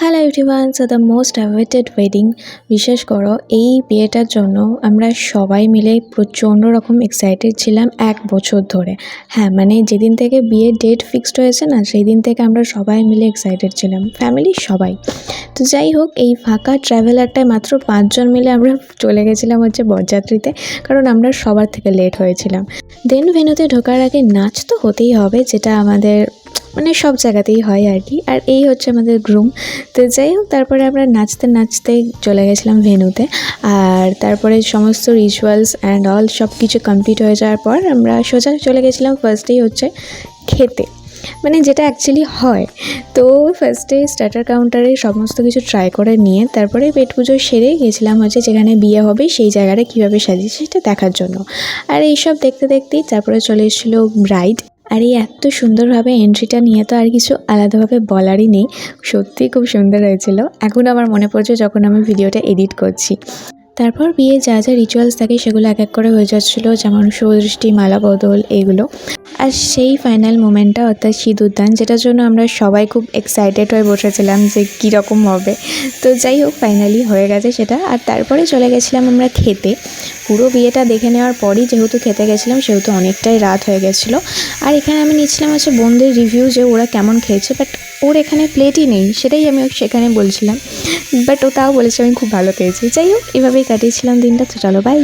Hello everyone, so the most awaited wedding, বিশ্বাস করো এই বিয়েটার জন্য আমরা সবাই মিলে প্রচণ্ড রকম এক্সাইটেড ছিলাম 1 বছর ধরে। হ্যাঁ, মানে যেদিন থেকে বিয়ের ডেট ফিক্সড হয়েছে না, সেই দিন থেকে আমরা সবাই মিলে এক্সাইটেড ছিলাম, ফ্যামিলির সবাই। তো যাই হোক, এই ফাঁকা ট্রাভেলারটায় মাত্র 5 জন মিলে আমরা চলে গেছিলাম হচ্ছে বরযাত্রীতে, কারণ আমরা সবার থেকে লেট হয়েছিলাম। দেন ভেন্যুতে ঢোকার আগে নাচ তো হতেই হবে, যেটা আমাদের মানে সব জায়গাতেই হয় আর কি। আর এই হচ্ছে আমাদের গ্রুম। তো যাই হোক, তারপরে আমরা নাচতে নাচতে চলে গেছিলাম ভেন্যুতে। আর তারপরে সমস্ত রিচুয়ালস অ্যান্ড অল সব কিছু কমপ্লিট হয়ে যাওয়ার পর আমরা সোজা চলে গেছিলাম ফার্স্টেই হচ্ছে খেতে, মানে যেটা অ্যাকচুয়ালি হয়। তো ফার্স্টে স্টার্টার কাউন্টারে সমস্ত কিছু ট্রাই করে নিয়ে তারপরে পেট পুজো সেরে গেছিলাম হচ্ছে যেখানে বিয়ে হবে সেই জায়গাটা কীভাবে সাজিয়েছে সেটা দেখার জন্য। আর এইসব দেখতে দেখতেই তারপরে চলে এসেছিলো ব্রাইড। আর এই এত সুন্দরভাবে এন্ট্রিটা নিয়ে তো আর কিছু আলাদাভাবে বলারই নেই, সত্যিই খুব সুন্দর হয়েছিল। এখন আমার মনে পড়ছে যখন আমি ভিডিওটা এডিট করছি। তারপর বিয়ে যা যা রিচুয়ালস থাকে সেগুলো এক এক করে হয়ে যাচ্ছিলো, যেমন শুভদৃষ্টি, মালা বদল, এগুলো। আর সেই ফাইনাল মোমেন্টটা অর্থাৎ সিঁদুরদান, যেটার জন্য আমরা সবাই খুব এক্সাইটেড হয়ে বসেছিলাম যে কীরকম হবে। তো যাই হোক, ফাইনালি হয়ে গেছে সেটা। আর তারপরে চলে গেছিলাম আমরা খেতে। পুরো বিয়েটা দেখে নেওয়ার পরই যেহেতু খেতে গেছিলাম, সেহেতু অনেকটাই রাত হয়ে গেছিলো। আর এখানে আমি নিচ্ছিলাম হচ্ছে বোনদের রিভিউ, যে ওরা কেমন খেয়েছে। বাট ওর এখানে প্লেটই নেই, সেটাই আমি সেখানে বলছিলাম। বাট ও তাও বলেছে আমি খুব ভালো পেয়েছি। যাই হোক, এভাবেই কাটিয়েছিলাম দিনটা। তো চলো, বাই।